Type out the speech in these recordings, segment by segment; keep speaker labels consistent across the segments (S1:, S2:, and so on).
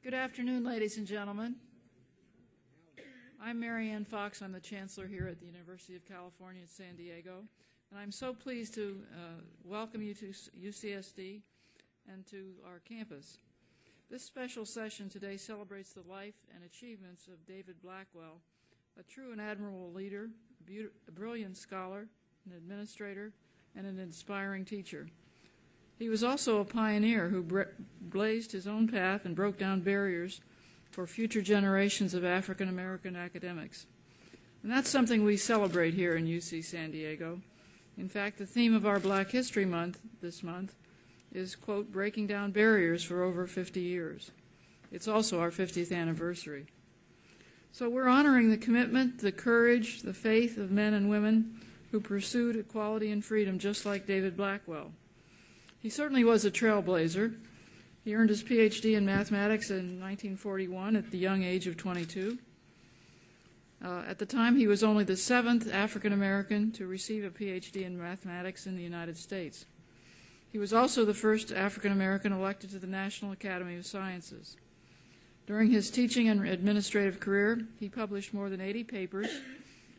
S1: Good afternoon, ladies and gentlemen. I'm Mary Ann Fox. I'm the Chancellor here at the University of California at San Diego, and I'm so pleased to welcome you to UCSD and to our campus. This special session today celebrates the life and achievements of David Blackwell, a true and admirable leader, a brilliant scholar, an administrator, and an inspiring teacher. He was also a pioneer who blazed his own path and broke down barriers for future generations of African American academics. And that's something we celebrate here in UC San Diego. In fact, the theme of our Black History Month this month is, quote, breaking down barriers for over 50 years. It's also our 50th anniversary. So we're honoring the commitment, the courage, the faith of men and women who pursued equality and freedom just like David Blackwell. He certainly was a trailblazer. He earned his PhD in mathematics in 1941 at the young age of 22. At the time, he was only the 7th African American to receive a PhD in mathematics in the United States. He was also the first African American elected to the National Academy of Sciences. During his teaching and administrative career, he published more than 80 papers,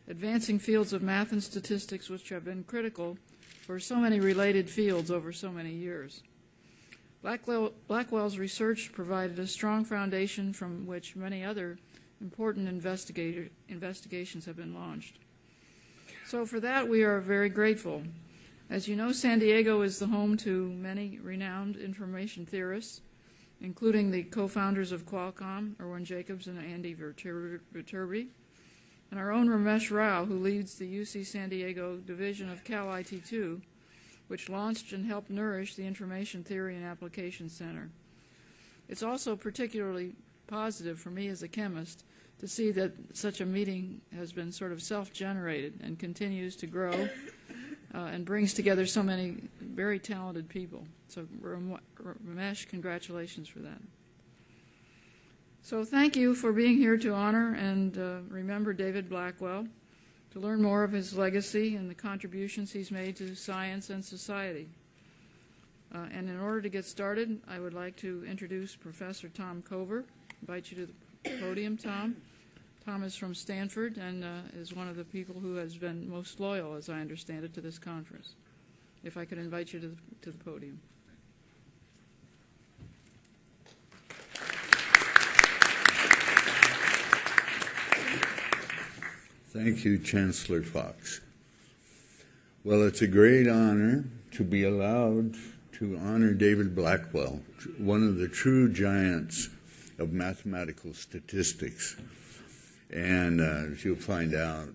S1: advancing fields of math and statistics which have been critical for so many related fields over so many years. Blackwell's research provided a strong foundation from which many other important investigations have been launched. So for that, we are very grateful. As you know, San Diego is the home to many renowned information theorists, including the co-founders of Qualcomm, Irwin Jacobs and Andy Viterbi, and our own Ramesh Rao, who leads the UC San Diego division of Cal IT2, which launched and helped nourish the Information Theory and Application Center. It's also particularly positive for me as a chemist to see that such a meeting has been sort of self-generated and continues to grow and brings together so many very talented people. So Ramesh, congratulations for that. So thank you for being here to honor and remember David Blackwell, to learn more of his legacy and the contributions he's made to science and society. And in order to get started, I would like to introduce Professor Tom Cover. Invite you to the podium, Tom. Tom is from Stanford and is one of the people who has been most loyal, as I understand it, to this conference. If I could invite you to the podium.
S2: Thank you, Chancellor Fox. Well, it's a great honor to be allowed to honor David Blackwell, one of the true giants of mathematical statistics. And as you'll find out,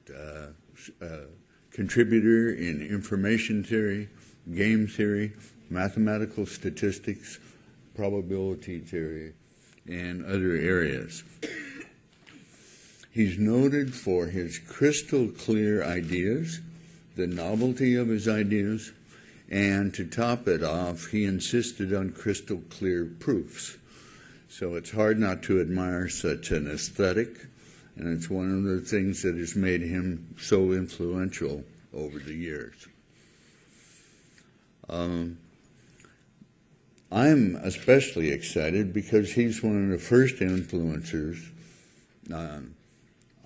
S2: contributor in information theory, game theory, mathematical statistics, probability theory, and other areas. He's noted for his crystal clear ideas, the novelty of his ideas, and to top it off, he insisted on crystal clear proofs. So it's hard not to admire such an aesthetic, and it's one of the things that has made him so influential over the years. I'm especially excited because he's one of the first influencers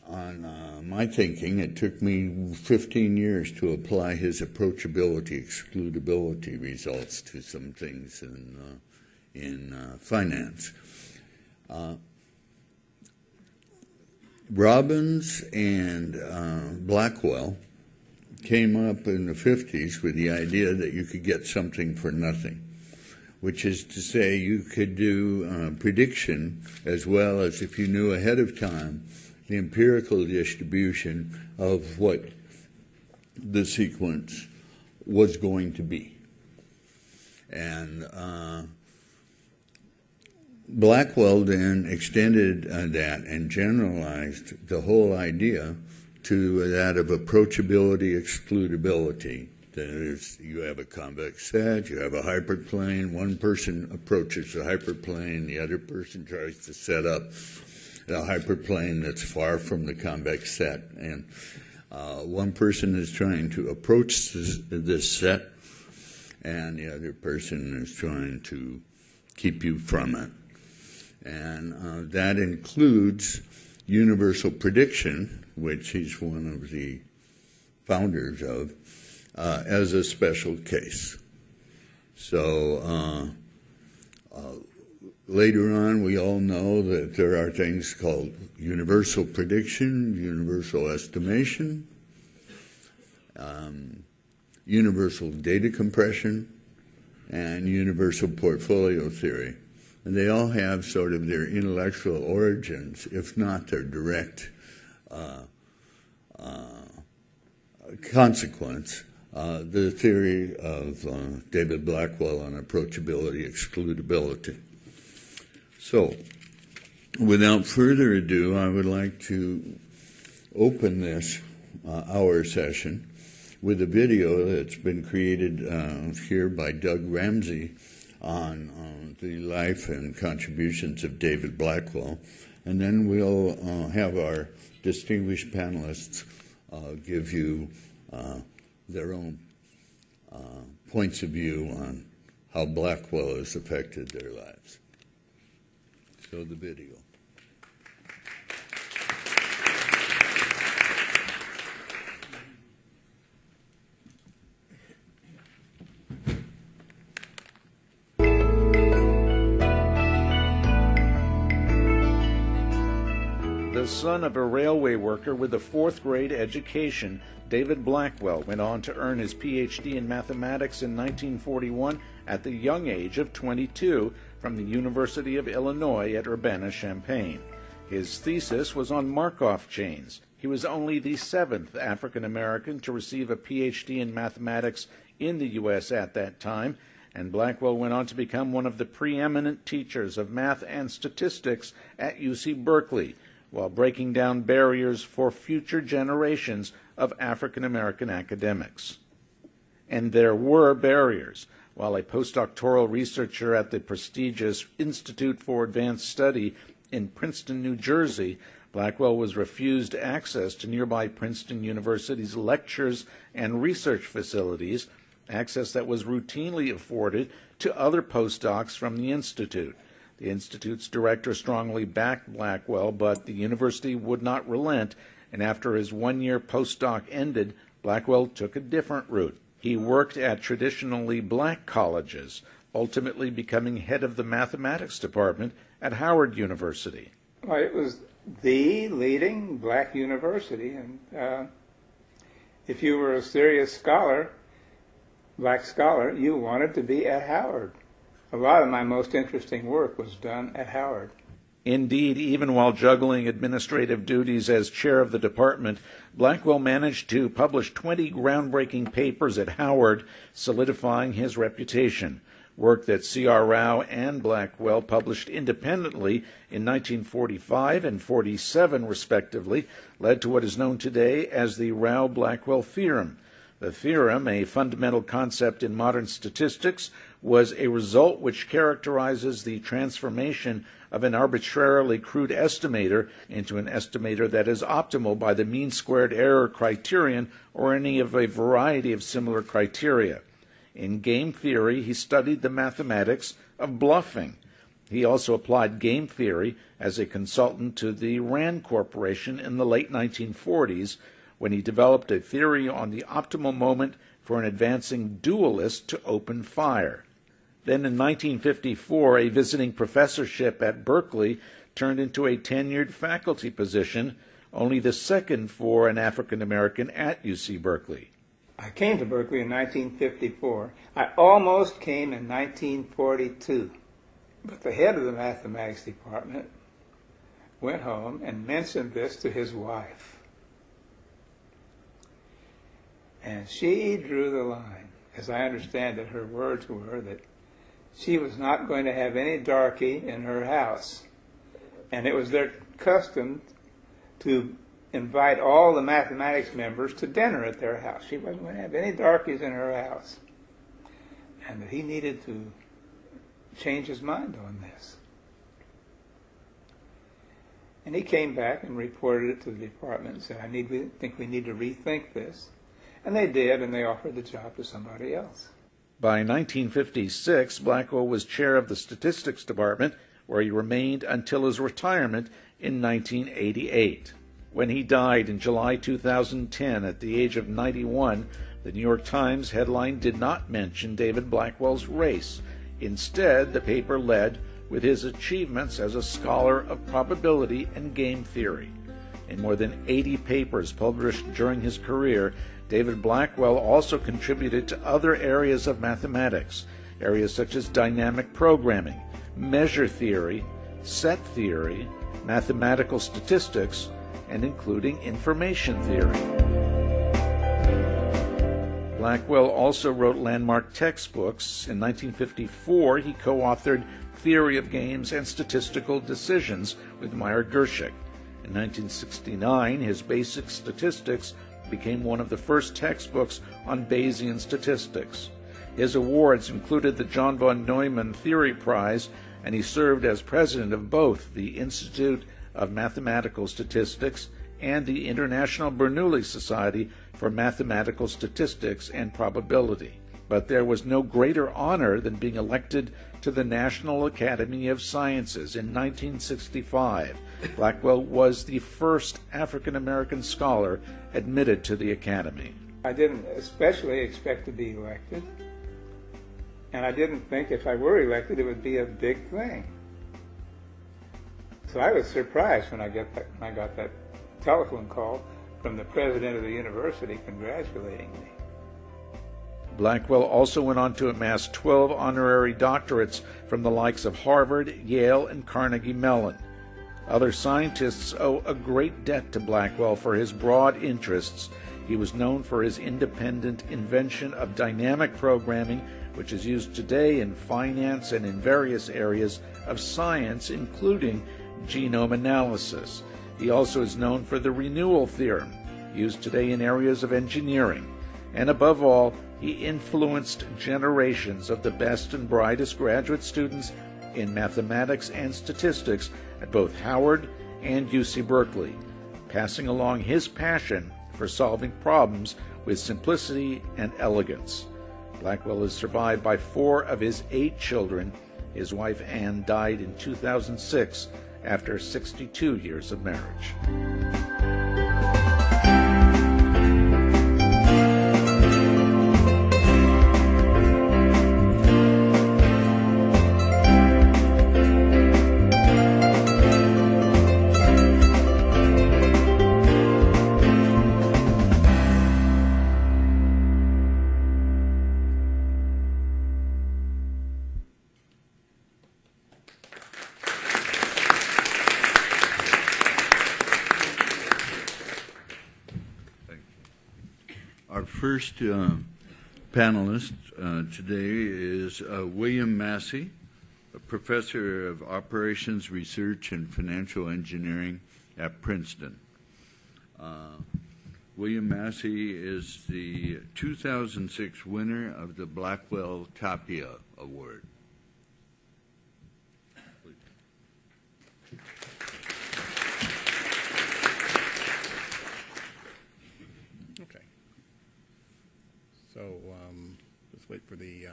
S2: on my thinking. It took me 15 years to apply his approachability, excludability results to some things in finance. Robbins and Blackwell came up in the 50s with the idea that you could get something for nothing, which is to say you could do prediction as well as if you knew ahead of time the empirical distribution of what the sequence was going to be. And Blackwell then extended that and generalized the whole idea to that of approachability, excludability. That is, you have a convex set, you have a hyperplane, one person approaches the hyperplane, the other person tries to set up a hyperplane that's far from the convex set. And one person is trying to approach this set, and the other person is trying to keep you from it. And that includes universal prediction, which he's one of the founders of, as a special case. So later on, we all know that there are things called universal prediction, universal estimation, universal data compression, and universal portfolio theory. And they all have sort of their intellectual origins, if not their direct consequence, the theory of David Blackwell on approachability, excludability. So, without further ado, I would like to open this hour session with a video that's been created here by Doug Ramsey on the life and contributions of David Blackwell. And then we'll have our distinguished panelists give you their own points of view on how Blackwell has affected their lives. So the video.
S3: The son of a railway worker with a fourth-grade education, David Blackwell went on to earn his Ph.D. in mathematics in 1941 at the young age of 22 from the University of Illinois at Urbana-Champaign. His thesis was on Markov chains. He was only the seventh African-American to receive a Ph.D. in mathematics in the U.S. at that time, and Blackwell went on to become one of the preeminent teachers of math and statistics at UC Berkeley, while breaking down barriers for future generations of African-American academics. And there were barriers. While a postdoctoral researcher at the prestigious Institute for Advanced Study in Princeton, New Jersey, Blackwell was refused access to nearby Princeton University's lectures and research facilities, access that was routinely afforded to other postdocs from the Institute. The Institute's director strongly backed Blackwell, but the university would not relent, and after his one-year postdoc ended, Blackwell took a different route. He worked at traditionally black colleges, ultimately becoming head of the mathematics department at Howard University.
S4: Well, it was the leading black university, and if you were a serious scholar, black scholar, you wanted to be at Howard. A lot of my most interesting work was done at Howard.
S3: Indeed, even while juggling administrative duties as chair of the department, Blackwell managed to publish 20 groundbreaking papers at Howard, solidifying his reputation. Work that C.R. Rao and Blackwell published independently in 1945 and 47, respectively, led to what is known today as the Rao-Blackwell theorem. The theorem, a fundamental concept in modern statistics, was a result which characterizes the transformation of an arbitrarily crude estimator into an estimator that is optimal by the mean squared error criterion or any of a variety of similar criteria. In game theory, he studied the mathematics of bluffing. He also applied game theory as a consultant to the Rand Corporation in the late 1940s, when he developed a theory on the optimal moment for an advancing duelist to open fire. Then in 1954, a visiting professorship at Berkeley turned into a tenured faculty position, only the second for an African American at UC Berkeley.
S4: I came to Berkeley in 1954. I almost came in 1942. But the head of the mathematics department went home and mentioned this to his wife. And she drew the line. As I understand it, her words were that she was not going to have any darky in her house. And it was their custom to invite all the mathematics members to dinner at their house. She wasn't going to have any darkies in her house. And that he needed to change his mind on this. And he came back and reported it to the department and said, I think we need to rethink this. And they did, and they offered the job to somebody else.
S3: By 1956, Blackwell was chair of the statistics department, where he remained until his retirement in 1988. When he died in July 2010 at the age of 91, the New York Times headline did not mention David Blackwell's race. Instead, the paper led with his achievements as a scholar of probability and game theory. In more than 80 papers published during his career, David Blackwell also contributed to other areas of mathematics, areas such as dynamic programming, measure theory, set theory, mathematical statistics, and including information theory. Blackwell also wrote landmark textbooks. In 1954, he co-authored Theory of Games and Statistical Decisions with Meyer Gershik. In 1969, his Basic Statistics became one of the first textbooks on Bayesian statistics. His awards included the John von Neumann Theory Prize, and he served as president of both the Institute of Mathematical Statistics and the International Bernoulli Society for Mathematical Statistics and Probability. But there was no greater honor than being elected to the National Academy of Sciences in 1965. Blackwell was the first African-American scholar admitted to the Academy.
S4: I didn't especially expect to be elected, and I didn't think if I were elected it would be a big thing. So I was surprised when I got that telephone call from the president of the university congratulating me.
S3: Blackwell also went on to amass 12 honorary doctorates from the likes of Harvard, Yale, and Carnegie Mellon. Other scientists owe a great debt to Blackwell for his broad interests. He was known for his independent invention of dynamic programming, which is used today in finance and in various areas of science, including genome analysis. He also is known for the renewal theorem, used today in areas of engineering. And above all, he influenced generations of the best and brightest graduate students in mathematics and statistics at both Howard and UC Berkeley, passing along his passion for solving problems with simplicity and elegance. Blackwell is survived by 4 of his 8 children. His wife Anne died in 2006 after 62 years of marriage.
S2: Our first panelist today is William Massey, a professor of operations research and financial engineering at Princeton. William Massey is the 2006 winner of the Blackwell Tapia Award.
S5: So let's wait for the.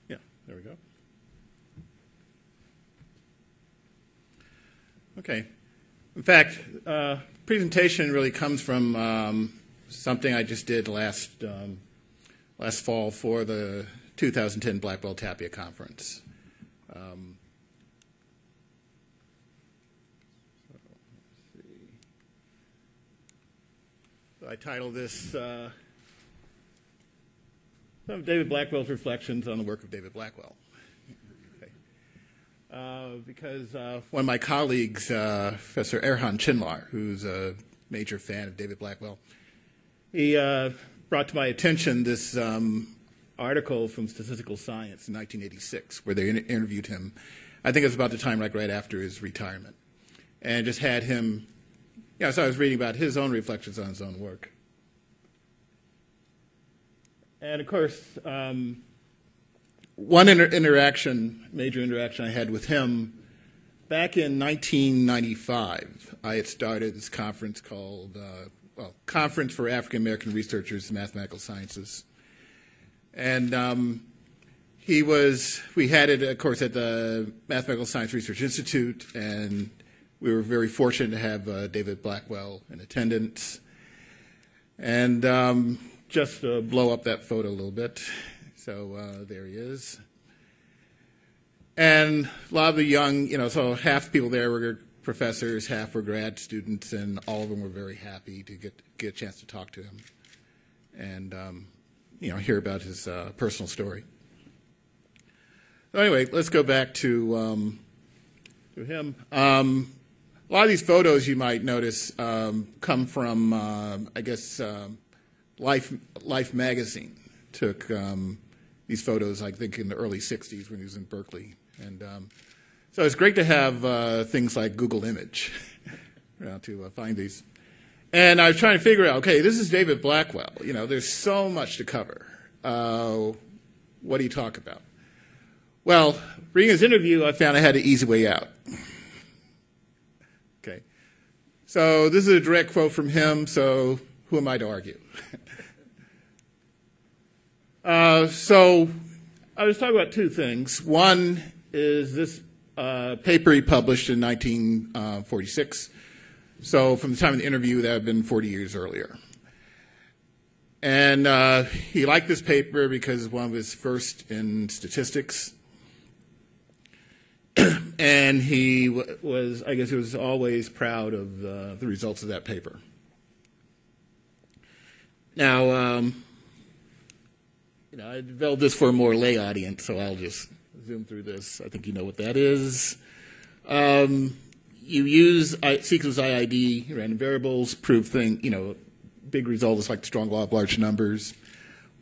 S5: Yeah, there we go. Okay. In fact, presentation really comes from something I just did last fall for the 2010 Blackwell Tapia Conference. I titled this some of David Blackwell's reflections on the work of David Blackwell. Okay. Because one of my colleagues, Professor Erhan Chinlar, who's a major fan of David Blackwell, he brought to my attention this article from Statistical Science in 1986 where they interviewed him. I think it was about the time right after his retirement. And just had him. Yeah, so I was reading about his own reflections on his own work. And of course, one major interaction I had with him, back in 1995, I had started this conference called Conference for African American Researchers in Mathematical Sciences. And we had it, of course, at the Mathematical Science Research Institute, and we were very fortunate to have David Blackwell in attendance. And just to blow up that photo a little bit, so there he is. And a lot of the young, so half the people there were professors, half were grad students, and all of them were very happy to get a chance to talk to him and hear about his personal story. So anyway, let's go back to him. A lot of these photos you might notice come from, Life magazine took these photos, I think, in the early 60s when he was in Berkeley. And so it's great to have things like Google Image to find these. And I was trying to figure out, okay, this is David Blackwell. There's so much to cover. What do you talk about? Well, reading his interview, I found I had an easy way out. Okay. So this is a direct quote from him, so who am I to argue? So I was talking about two things. One is this paper he published in 1946. So from the time of the interview, that had been 40 years earlier. And he liked this paper because it's one of his first in statistics. And he was always proud of the results of that paper. Now, I developed this for a more lay audience, so I'll just zoom through this. I think you know what that is. You use sequence IID, random variables, prove big results like the strong law of large numbers.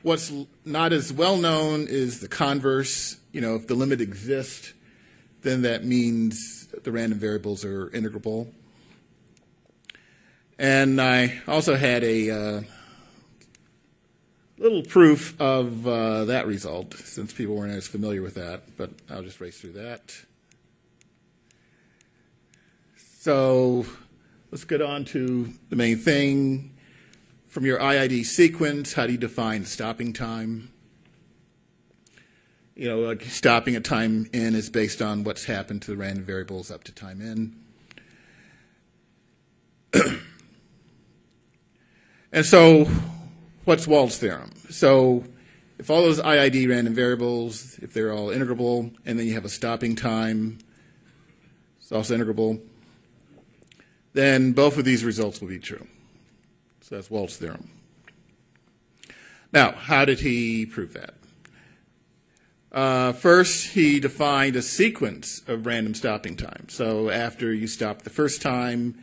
S5: What's not as well known is the converse. If the limit exists, then that means the random variables are integrable. And I also had a little proof of that result, since people weren't as familiar with that, but I'll just race through that. So let's get on to the main thing. From your IID sequence, how do you define stopping time? Like stopping at time n is based on what's happened to the random variables up to time n. And so what's Rawls' theorem? So if all those IID random variables, if they're all integrable, and then you have a stopping time, it's also integrable, then both of these results will be true. So that's Rawls' theorem. Now, how did he prove that? First, he defined a sequence of random stopping time. So after you stop the first time,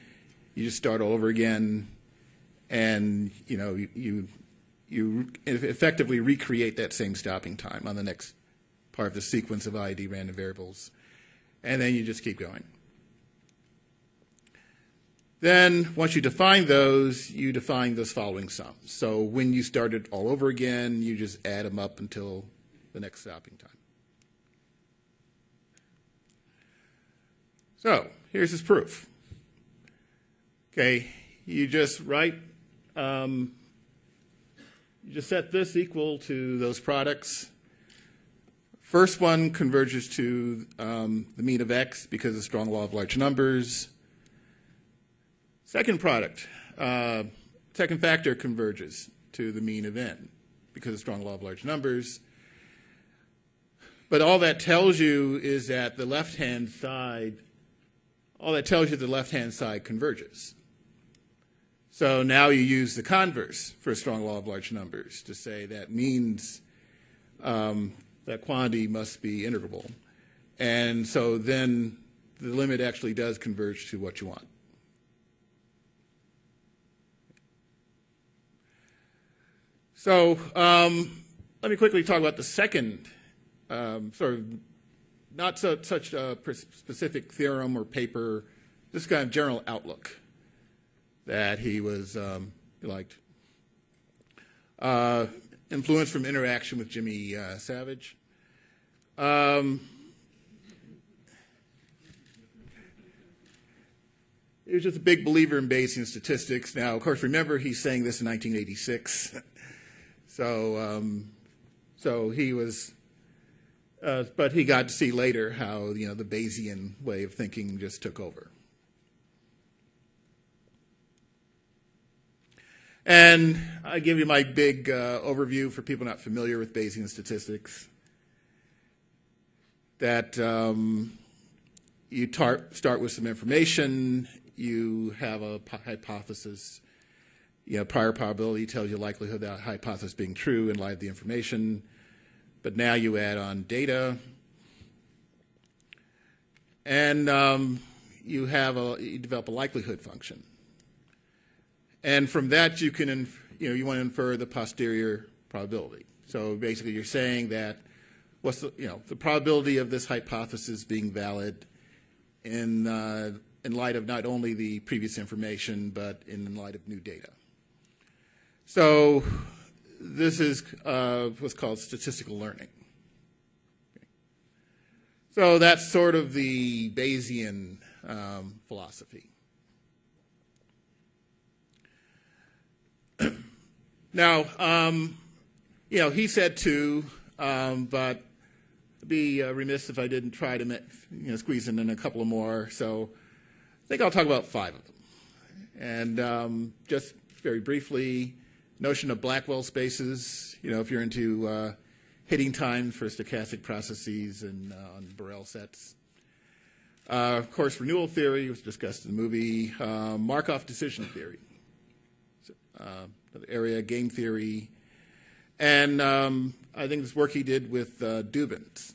S5: you just start all over again, and you effectively recreate that same stopping time on the next part of the sequence of IID random variables, and then you just keep going. Then, once you define those following sums. So when you start it all over again, you just add them up until the next stopping time. So here's his proof. Okay, you just write, you just set this equal to those products. First one converges to the mean of x because of the strong law of large numbers. Second product, second factor converges to the mean of n because of the strong law of large numbers. But all that tells you is that the left-hand side, converges. So now you use the converse for a strong law of large numbers to say that means that quantity must be integrable. And so then the limit actually does converge to what you want. So let me quickly talk about the second sort of not such a specific theorem or paper, this kind of general outlook that he was liked. Influence from interaction with Jimmy Savage. he was just a big believer in Bayesian statistics. Now, of course, remember he's saying this in 1986. So he was, but he got to see later how the Bayesian way of thinking just took over. And I give you my big overview for people not familiar with Bayesian statistics. That you start with some information, you have a hypothesis, prior probability tells you likelihood of that hypothesis being true in light of the information, but now you add on data, and you develop a likelihood function. And from that you can, you want to infer the posterior probability. So basically you're saying that what's the probability of this hypothesis being valid in light of not only the previous information, but in light of new data. So this is what's called statistical learning. Okay. So that's sort of the Bayesian philosophy. Now, he said too, but I'd be remiss if I didn't try to squeeze in a couple of more. So I think I'll talk about 5 of them. And just very briefly, notion of Blackwell spaces, if you're into hitting times for stochastic processes and on Borel sets. Of course, renewal theory was discussed in the movie. Markov decision theory, the area game theory. And I think this work he did with Dubin's,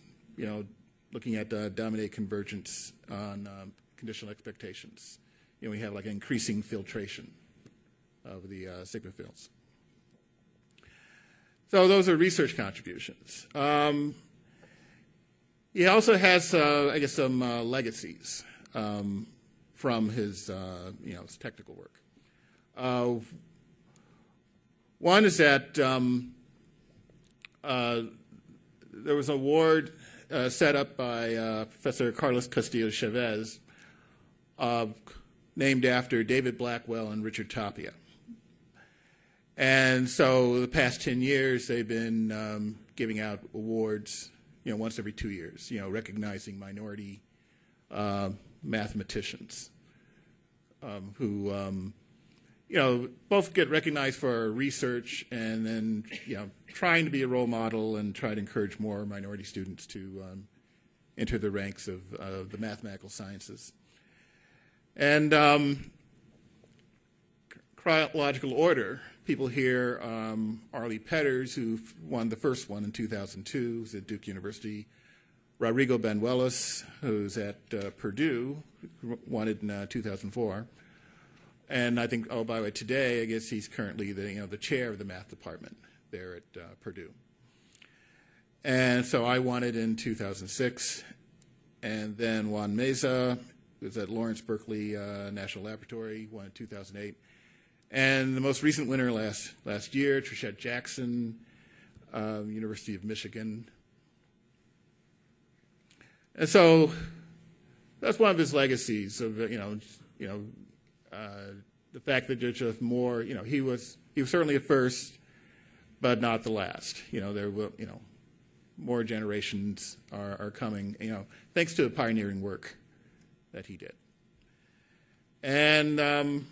S5: looking at dominate convergence on conditional expectations. We have like increasing filtration of the sigma fields. So those are research contributions. He also has, I guess, some legacies from his, his technical work. One is that there was an award set up by Professor Carlos Castillo Chavez named after David Blackwell and Richard Tapia. And so the past 10 years, they've been giving out awards, once every 2 years, recognizing minority mathematicians who, both get recognized for research and then, trying to be a role model and try to encourage more minority students to enter the ranks of the mathematical sciences. And chronological order, people here, Arlie Petters, who won the first one in 2002, who's at Duke University. Rodrigo Banuelos, who's at Purdue, who won it in 2004. And I think, by the way, today, I guess he's currently the chair of the math department there at Purdue. And so I won it in 2006. And then Juan Meza, who was at Lawrence Berkeley National Laboratory, won in 2008. And the most recent winner last year, Trishette Jackson, University of Michigan. And so that's one of his legacies of the fact that there's just more. He was certainly a first, but not the last. There will more generations are coming. Thanks to the pioneering work that he did. And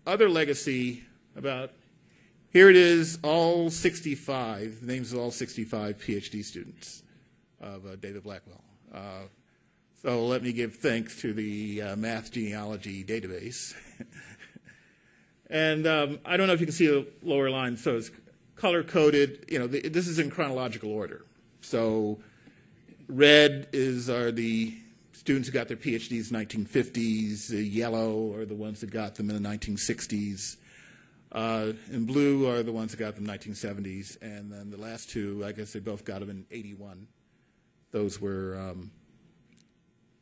S5: other legacy about, here it is, all 65, the names of all 65 PhD students of David Blackwell. So let me give thanks to the Math Genealogy database. And I don't know if you can see the lower line, so it's color-coded. This is in chronological order. So red are the students who got their PhDs in the 1950s. Yellow are the ones that got them in the 1960s. And blue are the ones that got them in the 1970s. And then the last two, I guess they both got them in 81. Those were,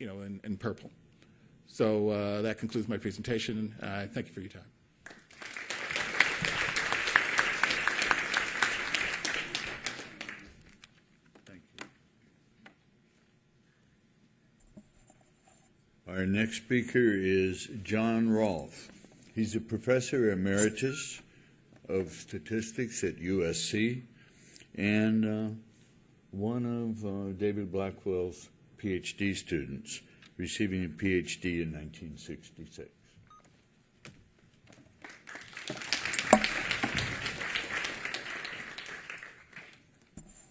S5: in purple. So that concludes my presentation. Thank you for your time.
S2: All Our next speaker is John Rolph. He's a professor emeritus of statistics at USC and one of David Blackwell's PhD students, receiving a PhD in 1966.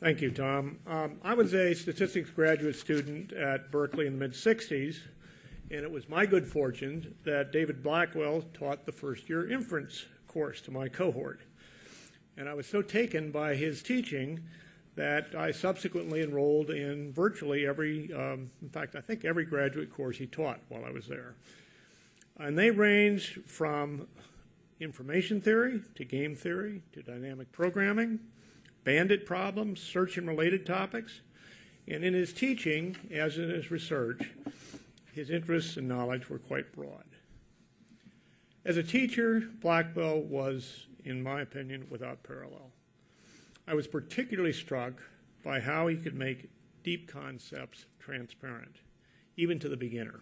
S6: Thank you, Tom. I was a statistics graduate student at Berkeley in the mid-'60s, and it was my good fortune that David Blackwell taught the first-year inference course to my cohort. And I was so taken by his teaching that I subsequently enrolled in virtually every, in fact, I think every graduate course he taught while I was there. And they ranged from information theory to game theory to dynamic programming, bandit problems, search and related topics. And in his teaching, as in his research, his interests and knowledge were quite broad. As a teacher, Blackwell was, in my opinion, without parallel. I was particularly struck by how he could make deep concepts transparent, even to the beginner.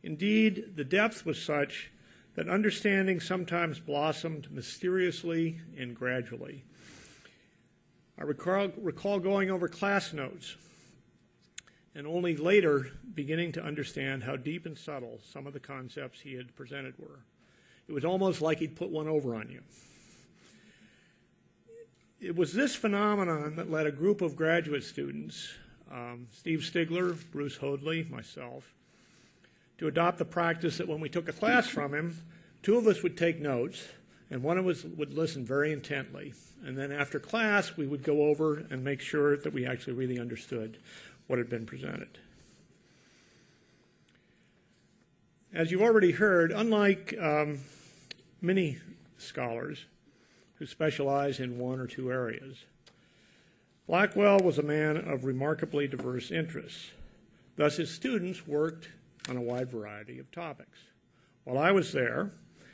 S6: Indeed, the depth was such that understanding sometimes blossomed mysteriously and gradually. I recall going over class notes and only later beginning to understand how deep and subtle some of the concepts he had presented were. It was almost like he'd put one over on you. It was this phenomenon that led a group of graduate students, Steve Stigler, Bruce Hoadley, myself, to adopt the practice that when we took a class from him, two of us would take notes, and one of us would listen very intently. And then after class, we would go over and make sure that we actually really understood what had been presented. As you've already heard, unlike many scholars who specialize in one or two areas, Blackwell was a man of remarkably diverse interests. Thus, his students worked on a wide variety of topics. While I was there,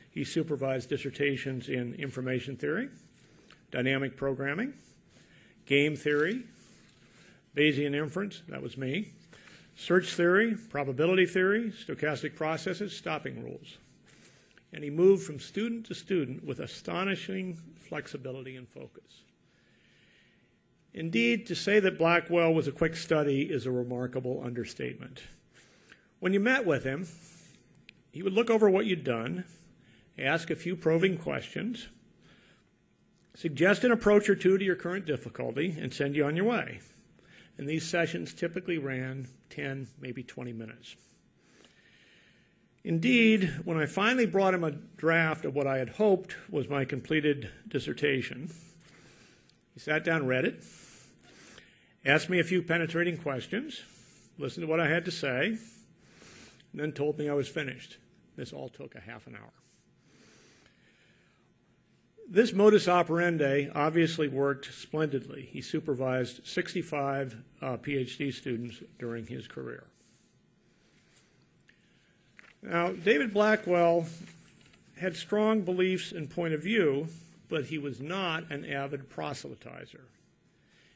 S6: he supervised dissertations in information theory, dynamic programming, game theory, Bayesian inference, that was me, search theory, probability theory, stochastic processes, stopping rules. And he moved from student to student with astonishing flexibility and focus. Indeed, to say that Blackwell was a quick study is a remarkable understatement. When you met with him, he would look over what you'd done, ask a few probing questions, suggest an approach or two to your current difficulty, and send you on your way. And these sessions typically ran 10, maybe 20 minutes. Indeed, when I finally brought him a draft of what I had hoped was my completed dissertation, he sat down, read it, asked me a few penetrating questions, listened to what I had to say, and then told me I was finished. This all took a half an hour. This modus operandi obviously worked splendidly. He supervised 65 PhD students during his career. Now, David Blackwell had strong beliefs and point of view, but he was not an avid proselytizer.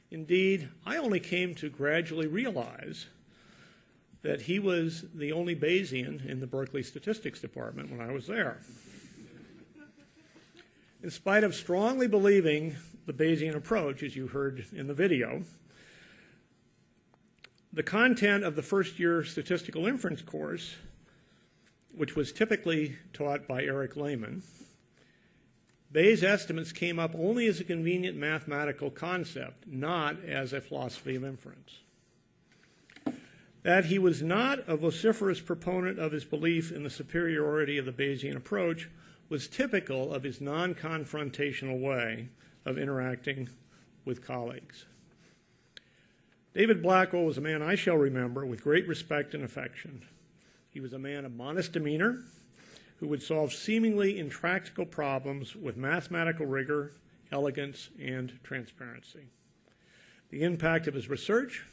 S6: Indeed, I only came to gradually realize that he was the only Bayesian in the Berkeley Statistics Department when I was there. In spite of strongly believing the Bayesian approach, as you heard in the video, the content of the first-year statistical inference course, which was typically taught by Eric Lehman, Bayes' estimates came up only as a convenient mathematical concept, not as a philosophy of inference. That he was not a vociferous proponent of his belief in the superiority of the Bayesian approach was typical of his non-confrontational way of interacting with colleagues. David Blackwell was a man I shall remember with great respect and affection. He was a man of modest demeanor who would solve seemingly intractable problems with mathematical rigor, elegance, and transparency. The impact of his research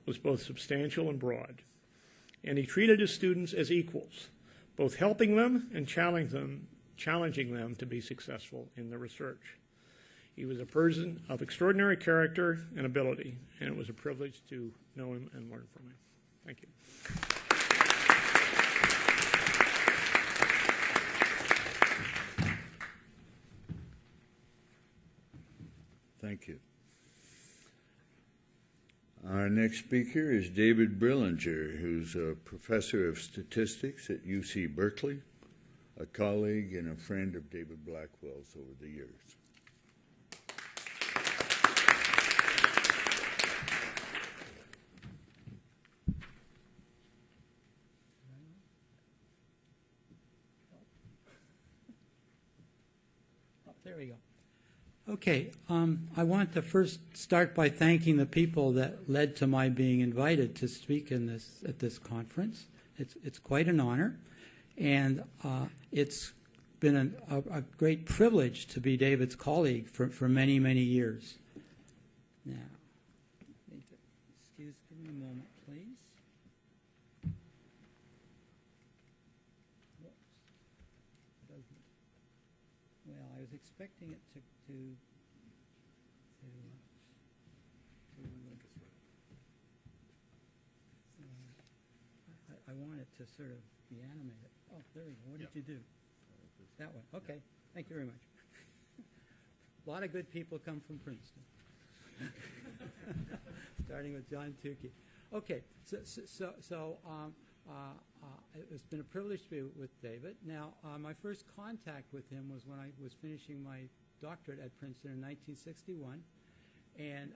S6: was both substantial and broad, and he treated his students as equals, both helping them and challenging them to be successful in their research. He was a person of extraordinary character and ability, and it was a privilege to know him and learn from him. Thank you.
S2: Thank you. Our next speaker is David Brillinger, who's a professor of statistics at UC Berkeley, a colleague and a friend of David Blackwell's over the years.
S7: There we go. Okay, I want to first start by thanking the people that led to my being invited to speak at this conference. It's quite an honor, and it's been a great privilege to be David's colleague for many, many years. Now, give me a moment, please. Well, I was expecting it to I want it to sort of be animated. Oh, there we go. What did you do? That one. Okay. Thank you very much. A lot of good people come from Princeton. Starting with John Tukey. Okay. So it's been a privilege to be with David. Now, my first contact with him was when I was finishing my doctorate at Princeton in 1961, and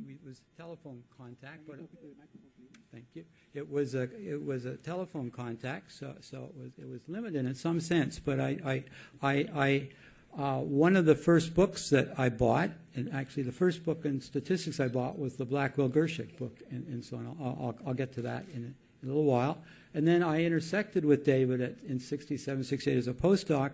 S7: it was telephone contact. But thank you. It was a telephone contact, so it was limited in some sense. But one of the first books that I bought, and actually the first book in statistics I bought was the Blackwell Gershik book, and so on. I'll get to that in a little while. And then I intersected with David in 67, 68 as a postdoc,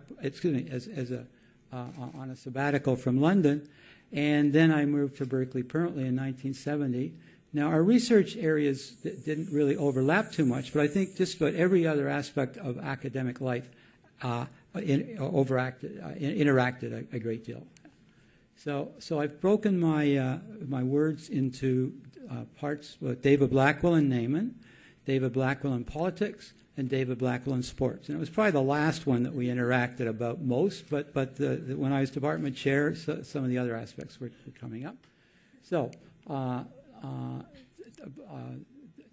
S7: on a sabbatical from London, and then I moved to Berkeley permanently in 1970. Now, our research areas didn't really overlap too much, but I think just about every other aspect of academic life interacted a great deal. So I've broken my words into parts with David Blackwell and Neyman, David Blackwell in politics, and David Blackwell in sports. And it was probably the last one that we interacted about most, but when I was department chair, some of the other aspects were coming up. So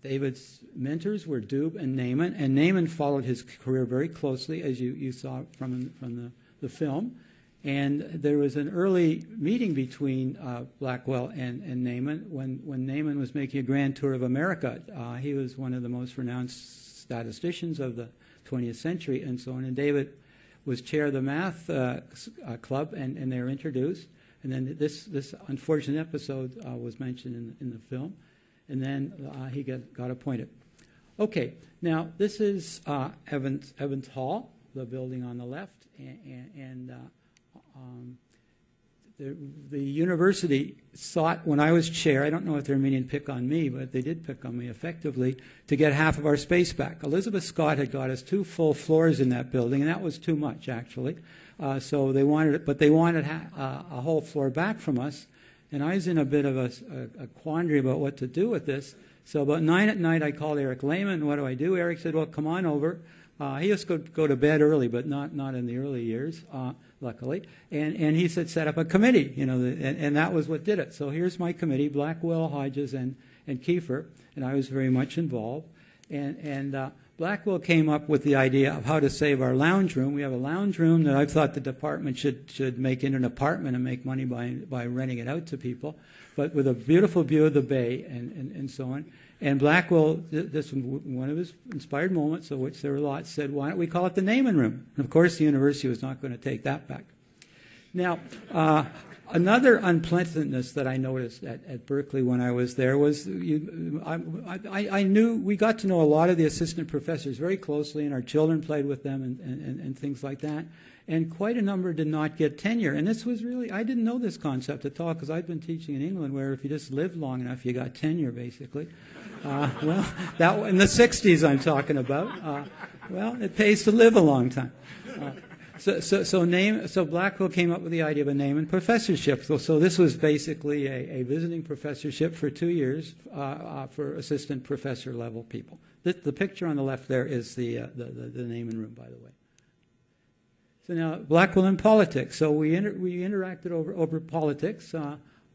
S7: David's mentors were Doob and Neyman followed his career very closely, as you saw from the film. And there was an early meeting between Blackwell and Neyman when Neyman was making a grand tour of America. He was one of the most renowned statisticians of the 20th century and so on. And David was chair of the math club, and they were introduced. And then this unfortunate episode was mentioned in the film. And then he got appointed. Okay, now this is Evans Hall, the building on the left, and the university sought, when I was chair, I don't know if they're meaning to pick on me, but they did pick on me effectively, to get half of our space back. Elizabeth Scott had got us 2 full floors in that building, and that was too much, actually. So they wanted it, but they wanted a whole floor back from us. And I was in a bit of a quandary about what to do with this. So about 9 at night, I called Eric Lehman. What do I do? Eric said, well, come on over. He used to go to bed early, but not in the early years, luckily. And he said, set up a committee, and that was what did it. So here's my committee, Blackwell, Hodges, and Kiefer, and I was very much involved. And Blackwell came up with the idea of how to save our lounge room. We have a lounge room that I thought the department should make into an apartment and make money by renting it out to people, but with a beautiful view of the bay and so on. And Blackwell, this was one of his inspired moments, of which there were lots, said, why don't we call it the Neyman Room? And of course, the university was not going to take that back. Now, another unpleasantness that I noticed at Berkeley when I was there was I knew we got to know a lot of the assistant professors very closely, and our children played with them and things like that. And quite a number did not get tenure. And this was really, I didn't know this concept at all, because I'd been teaching in England where if you just lived long enough, you got tenure, basically. Well, that in the 60s I'm talking about. Well, it pays to live a long time. So Blackwell came up with the idea of a Neyman professorship. So this was basically a visiting professorship for 2 years for assistant professor level people. The picture on the left there is the Neyman room, by the way. So now, Blackwell in politics. So we interacted over politics.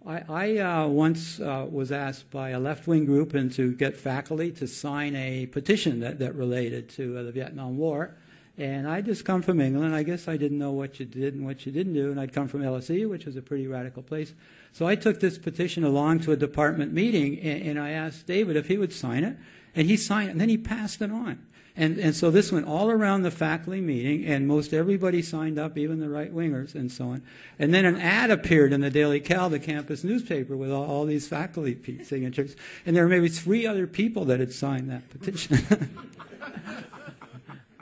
S7: I once was asked by a left-wing group and to get faculty to sign a petition that related to the Vietnam War. And I just come from England. I guess I didn't know what you did and what you didn't do. And I'd come from LSE, which was a pretty radical place. So I took this petition along to a department meeting, and I asked David if he would sign it. And he signed it, and then he passed it on. And so this went all around the faculty meeting, and most everybody signed up, even the right-wingers and so on. And then an ad appeared in the Daily Cal, the campus newspaper, with all these faculty signatures. And there were maybe 3 other people that had signed that petition.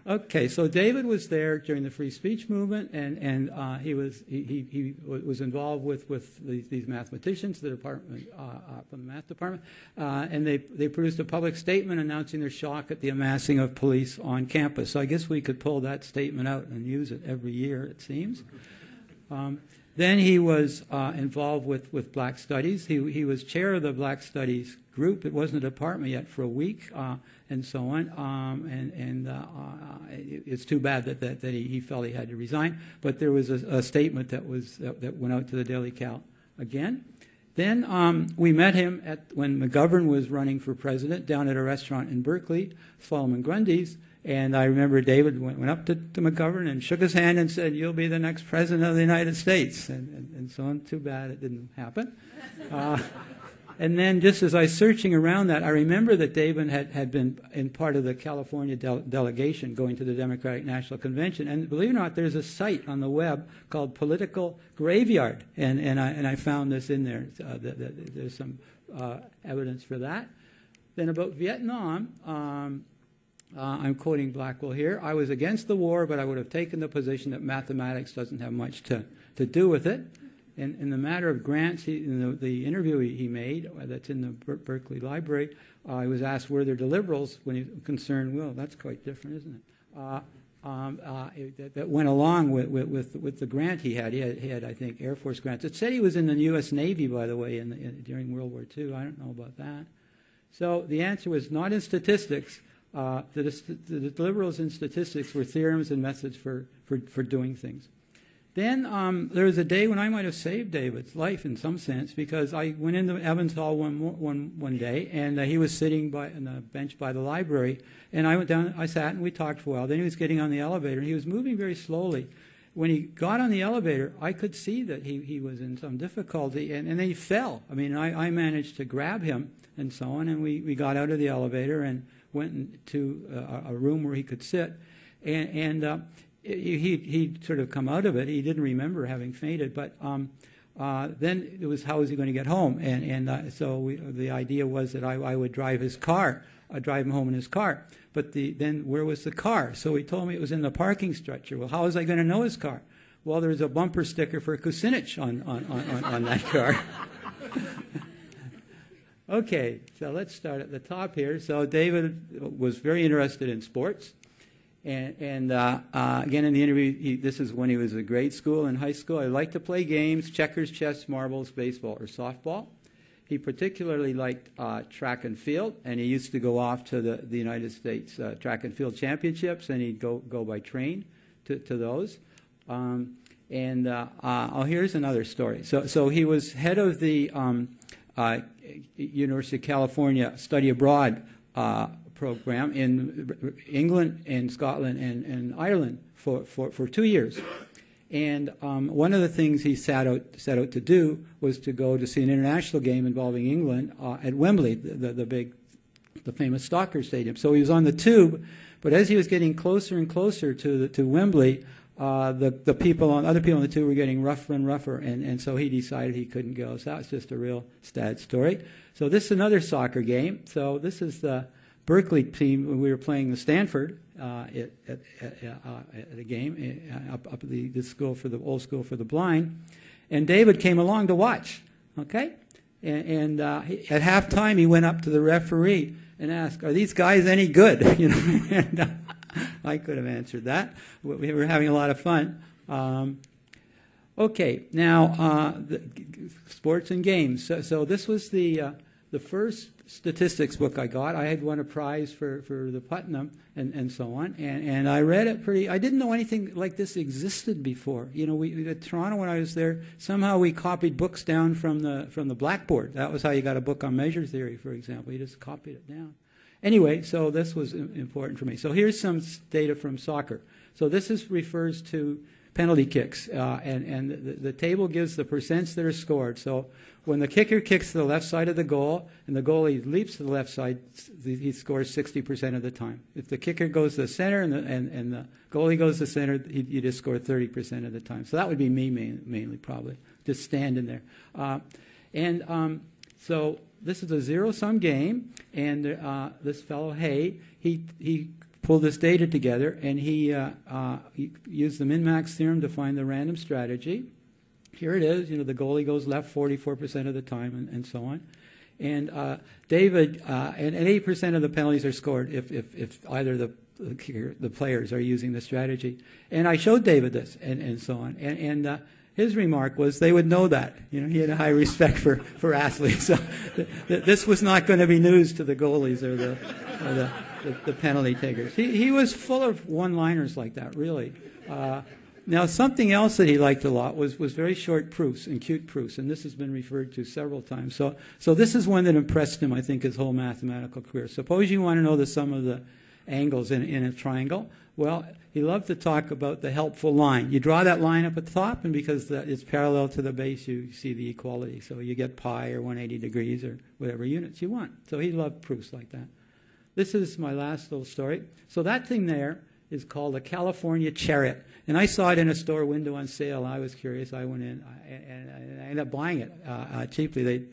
S7: Okay, so David was there during the free speech movement, and he was involved with these mathematicians, the department from the math department, and they produced a public statement announcing their shock at the amassing of police on campus. So I guess we could pull that statement out and use it every year, it seems. Then he was involved with Black Studies. He was chair of the Black Studies group. It wasn't a department yet for a week, and so on. It's too bad that he felt he had to resign. But there was a statement that went out to the Daily Cal again. Then we met him when McGovern was running for president down at a restaurant in Berkeley, Solomon Grundy's. And I remember David went up to McGovern and shook his hand and said, "You'll be the next president of the United States." And so on. Too bad it didn't happen. And then just as I was searching around that, I remember that David had been in part of the California delegation going to the Democratic National Convention. And believe it or not, there's a site on the web called Political Graveyard. And I found this in there. There's some evidence for that. Then about Vietnam, I'm quoting Blackwell here. I was against the war, but I would have taken the position that mathematics doesn't have much to do with it. In the matter of grants, in the interview he made, that's in the Berkeley Library, I was asked were there deliverables when he was concerned. Well, that's quite different, isn't it? That went along with the grant he had. He had, I think, Air Force grants. It said he was in the U.S. Navy, by the way, during World War II. I don't know about that. So the answer was not in statistics. The deliverables in statistics were theorems and methods for doing things. Then there was a day when I might have saved David's life in some sense, because I went into Evans Hall one day, and he was sitting on the bench by the library, and I went down, I sat, and we talked for a while. Then he was getting on the elevator, and he was moving very slowly. When he got on the elevator, I could see that he was in some difficulty, and then he fell. I mean, I managed to grab him and so on, and we got out of the elevator and went into a room where he could sit, and he'd sort of come out of it. He didn't remember having fainted, but then it was how was he going to get home? So the idea was that I would drive his car, drive him home in his car. But then where was the car? So he told me it was in the parking structure. Well, how was I going to know his car? Well, there's a bumper sticker for Kucinich on that car. Okay, so let's start at the top here. So David was very interested in sports. And again, in the interview, this is when he was in grade school and high school. I liked to play games, checkers, chess, marbles, baseball, or softball. He particularly liked track and field, and he used to go off to the United States track and field championships, and he'd go by train to those. Here's another story. So he was head of the University of California study abroad program in England and Scotland and Ireland for 2 years. And one of the things he set out to do was to go to see an international game involving England at Wembley, the famous soccer stadium. So he was on the tube, but as he was getting closer and closer to Wembley, other people on the tube were getting rougher and rougher, and so he decided he couldn't go. So that was just a real sad story. So this is another soccer game. So this is the Berkeley team when we were playing the Stanford at a game up at the school for the old school for the blind, and David came along to watch. Okay, and at halftime he went up to the referee and asked, "Are these guys any good?" And I could have answered that. We were having a lot of fun. Okay, now sports and games. So this was the the first statistics book I got, I had won a prize for the Putnam and so on, and I read it I didn't know anything like this existed before. You know, at Toronto when I was there, somehow we copied books down from the blackboard. That was how you got a book on measure theory, for example. You just copied it down. Anyway, so this was important for me. So here's some data from soccer. So this refers to penalty kicks, and the table gives the percents that are scored. So when the kicker kicks to the left side of the goal and the goalie leaps to the left side, he scores 60% of the time. If the kicker goes to the center and the goalie goes to the center, you just score 30% of the time. So that would be me mainly, probably, just standing there. So this is a zero-sum game, and this fellow, Hay, he pulled this data together, and he used the min-max theorem to find the random strategy. Here it is. You know, the goalie goes left 44% of the time, and so on. And David, and 8% of the penalties are scored if either the players are using the strategy. And I showed David this, and so on. And his remark was they would know that. You know, he had a high respect for athletes. So this was not going to be news to the goalies or the penalty takers. He was full of one-liners like that, really. Now, something else that he liked a lot was very short proofs and cute proofs, and this has been referred to several times. So this is one that impressed him, I think, his whole mathematical career. Suppose you want to know the sum of the angles in a triangle. Well, he loved to talk about the helpful line. You draw that line up at the top, and because it's parallel to the base, you see the equality. So you get pi or 180 degrees or whatever units you want. So he loved proofs like that. This is my last little story. So that thing there is called a California Chariot. And I saw it in a store window on sale. I was curious. I went in, and I ended up buying it cheaply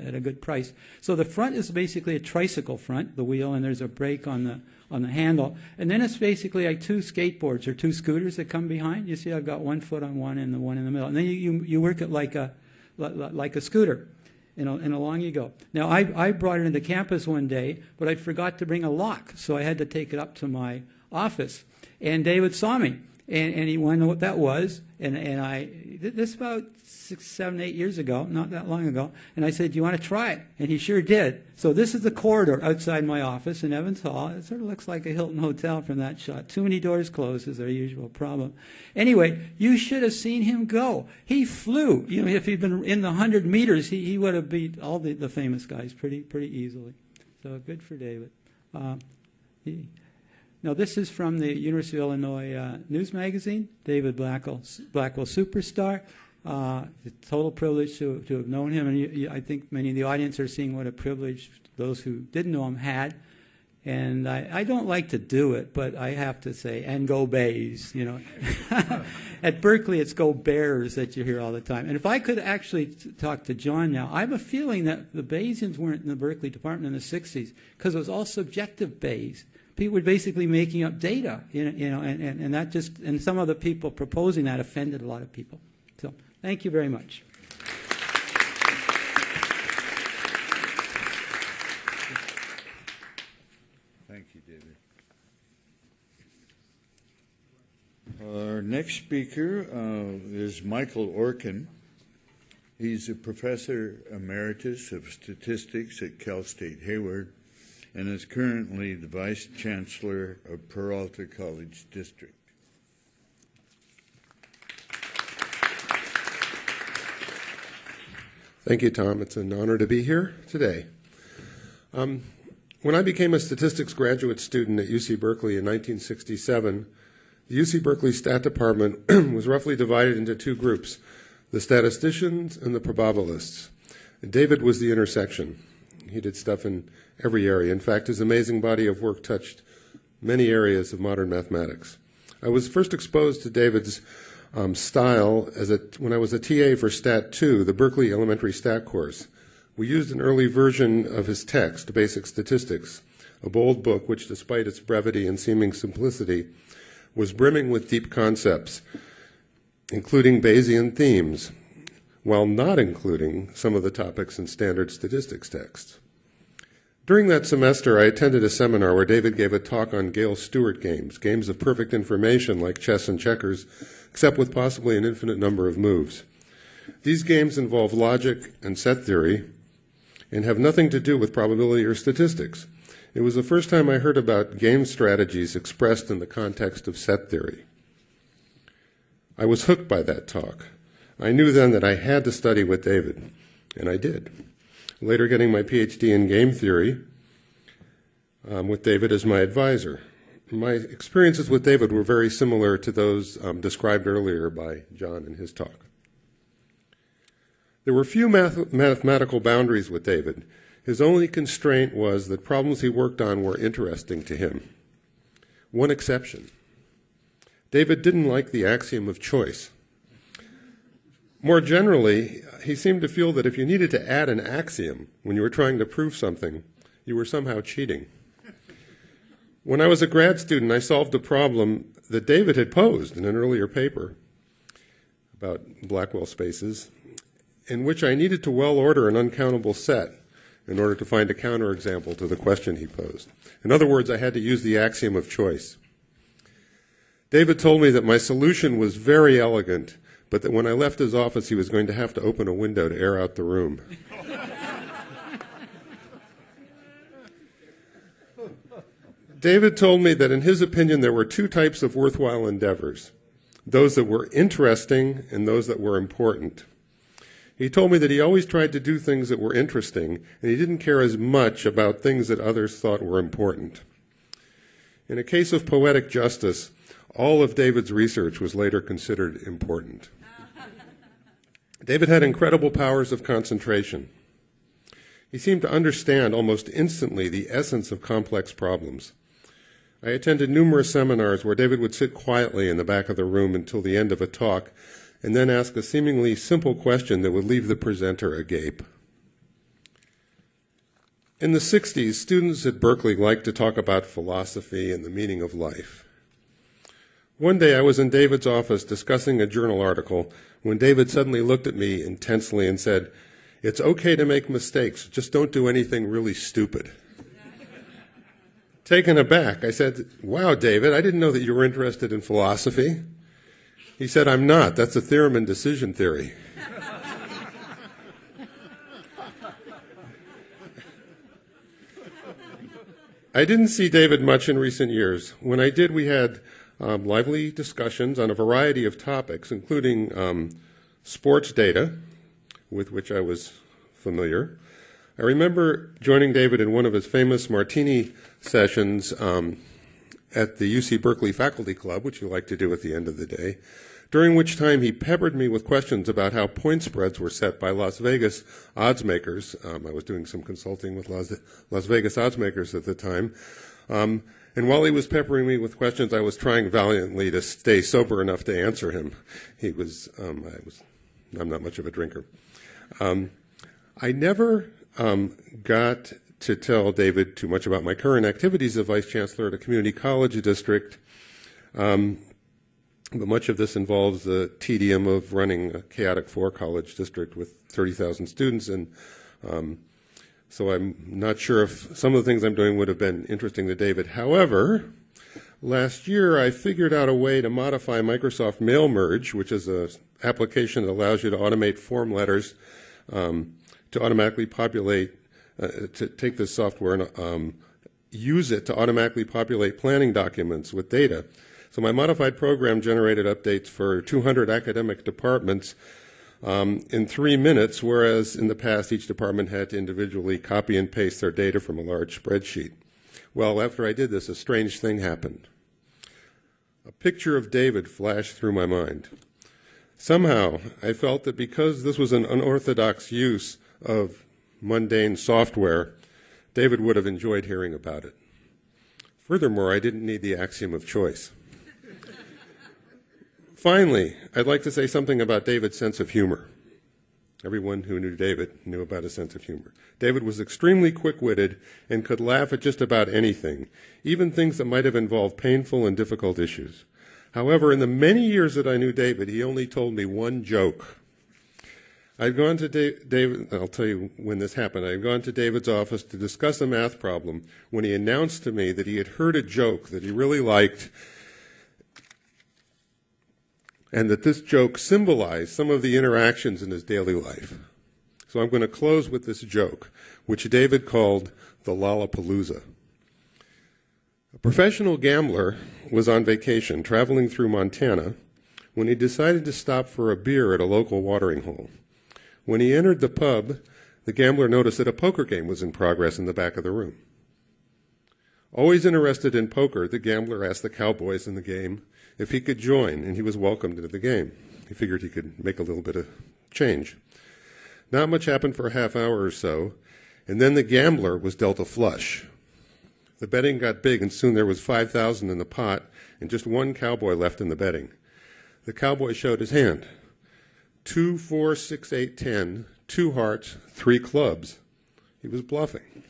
S7: at a good price. So the front is basically a tricycle front, the wheel, and there's a brake on the handle. And then it's basically like two skateboards or two scooters that come behind. You see I've got one foot on one and the one in the middle. And then you work it like a scooter. And along you go. Now, I brought it into campus one day, but I forgot to bring a lock, so I had to take it up to my office. And David saw me, and he wanted to know what that was. And I did this about 6, 7, 8 years ago, not that long ago. And I said, "Do you want to try it?" And he sure did. So this is the corridor outside my office in Evans Hall. It sort of looks like a Hilton hotel from that shot. Too many doors closed is our usual problem. Anyway, you should have seen him go. He flew. You know, if he'd been in the 100 meters, he would have beat all the famous guys pretty easily. So good for David. Now, this is from the University of Illinois News Magazine, David Blackwell Superstar. It's a total privilege to have known him, and I think many of the audience are seeing what a privilege those who didn't know him had. And I don't like to do it, but I have to say, and go Bays, you know. At Berkeley, it's go Bears that you hear all the time. And if I could actually talk to John now, I have a feeling that the Bayesians weren't in the Berkeley department in the 60s because it was all subjective Bayes. People were basically making up data, you know, and that just, and some of the people proposing that offended a lot of people. So thank you very much.
S2: Thank you, David. Our next speaker is Michael Orkin. He's a professor emeritus of statistics at Cal State Hayward and is currently the Vice Chancellor of Peralta College District.
S8: Thank you, Tom. It's an honor to be here today. When I became a statistics graduate student at UC Berkeley in 1967, the UC Berkeley Stat Department was roughly divided into two groups, the statisticians and the probabilists. David was the intersection. He did stuff in every area. In fact, his amazing body of work touched many areas of modern mathematics. I was first exposed to David's style when I was a TA for Stat 2, the Berkeley Elementary Stat course. We used an early version of his text, Basic Statistics, a bold book which, despite its brevity and seeming simplicity, was brimming with deep concepts, including Bayesian themes, while not including some of the topics in standard statistics texts. During that semester, I attended a seminar where David gave a talk on Gale Stewart games, games of perfect information like chess and checkers, except with possibly an infinite number of moves. These games involve logic and set theory, and have nothing to do with probability or statistics. It was the first time I heard about game strategies expressed in the context of set theory. I was hooked by that talk. I knew then that I had to study with David, and I did. Later getting my PhD in game theory with David as my advisor. My experiences with David were very similar to those described earlier by John in his talk. There were few mathematical boundaries with David. His only constraint was that problems he worked on were interesting to him. One exception. David didn't like the axiom of choice. More generally, he seemed to feel that if you needed to add an axiom when you were trying to prove something, you were somehow cheating. When I was a grad student, I solved a problem that David had posed in an earlier paper about Blackwell Spaces, in which I needed to well order an uncountable set in order to find a counterexample to the question he posed. In other words, I had to use the axiom of choice. David told me that my solution was very elegant, but that when I left his office, he was going to have to open a window to air out the room. David told me that in his opinion, there were two types of worthwhile endeavors, those that were interesting and those that were important. He told me that he always tried to do things that were interesting, and he didn't care as much about things that others thought were important. In a case of poetic justice, all of David's research was later considered important. David had incredible powers of concentration. He seemed to understand almost instantly the essence of complex problems. I attended numerous seminars where David would sit quietly in the back of the room until the end of a talk and then ask a seemingly simple question that would leave the presenter agape. In the 60s, students at Berkeley liked to talk about philosophy and the meaning of life. One day I was in David's office discussing a journal article when David suddenly looked at me intensely and said, "It's okay to make mistakes, just don't do anything really stupid." Taken aback, I said, "Wow, David, I didn't know that you were interested in philosophy." He said, "I'm not. That's a theorem in decision theory." I didn't see David much in recent years. When I did, we had lively discussions on a variety of topics, including sports data, with which I was familiar. I remember joining David in one of his famous martini sessions at the UC Berkeley Faculty Club, which you like to do at the end of the day, during which time he peppered me with questions about how point spreads were set by Las Vegas odds makers. I was doing some consulting with Las Vegas odds makers at the time. And while he was peppering me with questions, I was trying valiantly to stay sober enough to answer him. I'm not much of a drinker. I never got to tell David too much about my current activities as Vice Chancellor at a community college district, but much of this involves the tedium of running a chaotic four-college district with 30,000 students, and so I'm not sure if some of the things I'm doing would have been interesting to David. However, last year I figured out a way to modify Microsoft Mail Merge, which is an application that allows you to automate form letters, to automatically populate, to take this software and use it to automatically populate planning documents with data. So my modified program generated updates for 200 academic departments in 3 minutes, whereas in the past each department had to individually copy and paste their data from a large spreadsheet. Well, after I did this, a strange thing happened. A picture of David flashed through my mind. Somehow, I felt that because this was an unorthodox use of mundane software, David would have enjoyed hearing about it. Furthermore, I didn't need the axiom of choice. Finally, I'd like to say something about David's sense of humor. Everyone who knew David knew about his sense of humor. David was extremely quick-witted and could laugh at just about anything, even things that might have involved painful and difficult issues. However, in the many years that I knew David, he only told me one joke. I'd gone to David, I'll tell you when this happened. I'd gone to David's office to discuss a math problem when he announced to me that he had heard a joke that he really liked, and that this joke symbolized some of the interactions in his daily life. So I'm going to close with this joke, which David called the Lollapalooza. A professional gambler was on vacation traveling through Montana when he decided to stop for a beer at a local watering hole. When he entered the pub, the gambler noticed that a poker game was in progress in the back of the room. Always interested in poker, the gambler asked the cowboys in the game if he could join, and he was welcomed into the game. He figured he could make a little bit of change. Not much happened for a half hour or so, and then the gambler was dealt a flush. The betting got big, and soon there was $5,000 in the pot, and just one cowboy left in the betting. The cowboy showed his hand. 2, 4, 6, 8, 10, 2 hearts, 3 clubs. He was bluffing.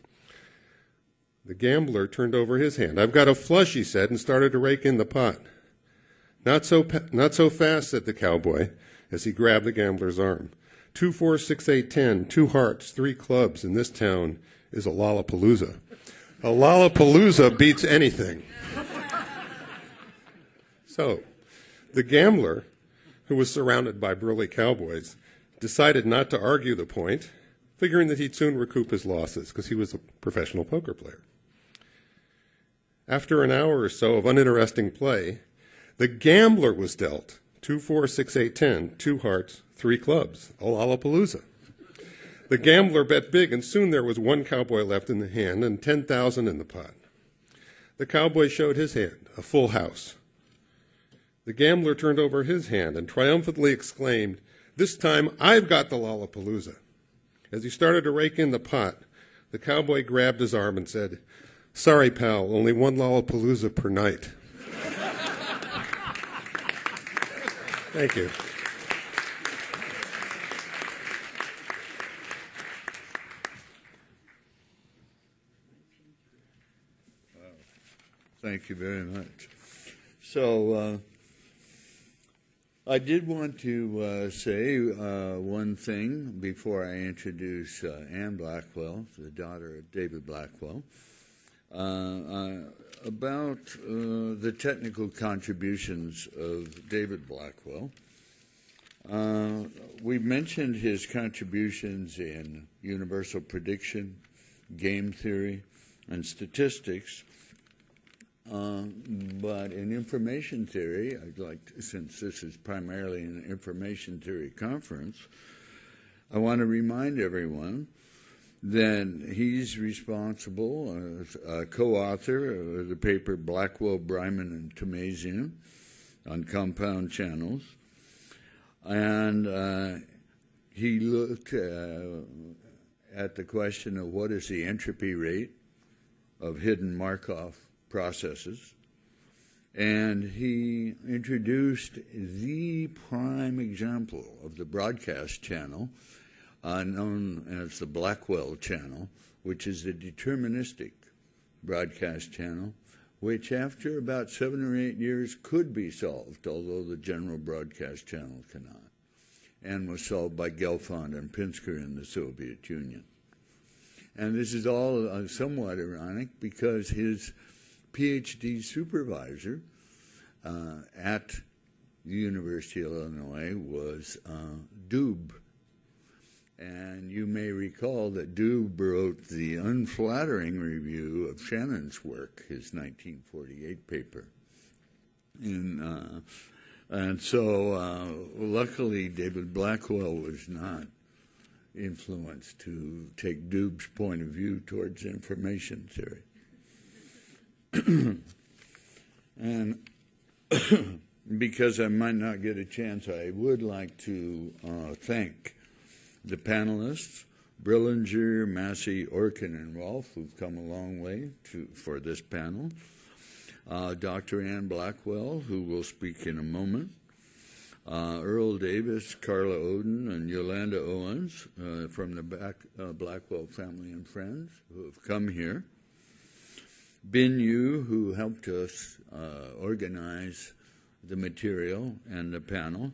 S8: The gambler turned over his hand. "I've got a flush," he said, and started to rake in the pot. Not so fast," said the cowboy as he grabbed the gambler's arm. 2, 4, 6, 8, 10, 2 hearts, 3 clubs in this town is a Lollapalooza. A Lollapalooza beats anything. So, the gambler, who was surrounded by burly cowboys, decided not to argue the point, figuring that he'd soon recoup his losses because he was a professional poker player. After an hour or so of uninteresting play, the gambler was dealt 2, 4, 6, 8, 10, 2 hearts, 3 clubs, a Lollapalooza. The gambler bet big, and soon there was one cowboy left in the hand and $10,000 in the pot. The cowboy showed his hand, a full house. The gambler turned over his hand and triumphantly exclaimed, "This time I've got the Lollapalooza." As he started to rake in the pot, the cowboy grabbed his arm and said, "Sorry, pal, only one Lollapalooza per night." Thank you.
S2: Thank you very much. So I did want to say one thing before I introduce Anne Blackwell, the daughter of David Blackwell, about the technical contributions of David Blackwell. We mentioned his contributions in universal prediction, game theory, and statistics. But in information theory, I'd like to, since this is primarily an information theory conference, I want to remind everyone that he's responsible as a co-author of the paper Blackwell, Bryman, and Tomazian on compound channels. And he looked at the question of what is the entropy rate of hidden Markov processes, and he introduced the prime example of the broadcast channel known as the Blackwell channel, which is a deterministic broadcast channel, which after about 7 or 8 years could be solved, although the general broadcast channel cannot, and was solved by Gelfand and Pinsker in the Soviet Union. And this is all somewhat ironic because his PhD supervisor at the University of Illinois was Doob. And you may recall that Doob wrote the unflattering review of Shannon's work, his 1948 paper. And so luckily David Blackwell was not influenced to take Doob's point of view towards information theory. And because I might not get a chance, I would like to thank the panelists, Brillinger, Massey, Orkin, and Rolph, who've come a long way for this panel, Dr. Anne Blackwell, who will speak in a moment, Earl Davis, Carla Oden, and Yolanda Owens from the Blackwell family and friends who have come here, Bin Yu, who helped us organize the material and the panel,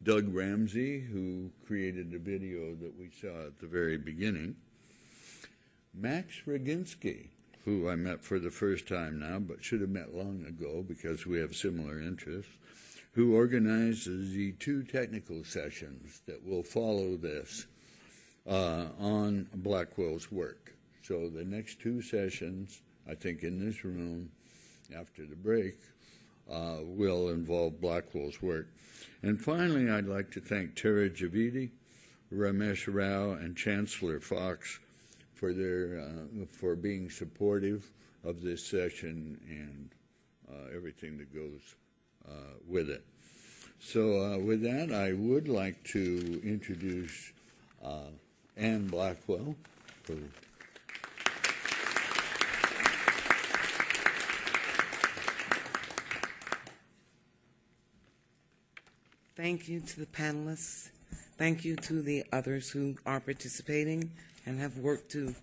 S2: Doug Ramsey, who created the video that we saw at the very beginning, Max Roginski, who I met for the first time now, but should have met long ago because we have similar interests, who organizes the 2 technical sessions that will follow this on Blackwell's work. So the next two sessions, I think in this room after the break, will involve Blackwell's work. And finally, I'd like to thank Tara Javidi, Ramesh Rao, and Chancellor Fox for for being supportive of this session and everything that goes with it. So with that, I would like to introduce Anne Blackwell.
S9: Thank you to the panelists. Thank you to the others who are participating and have worked to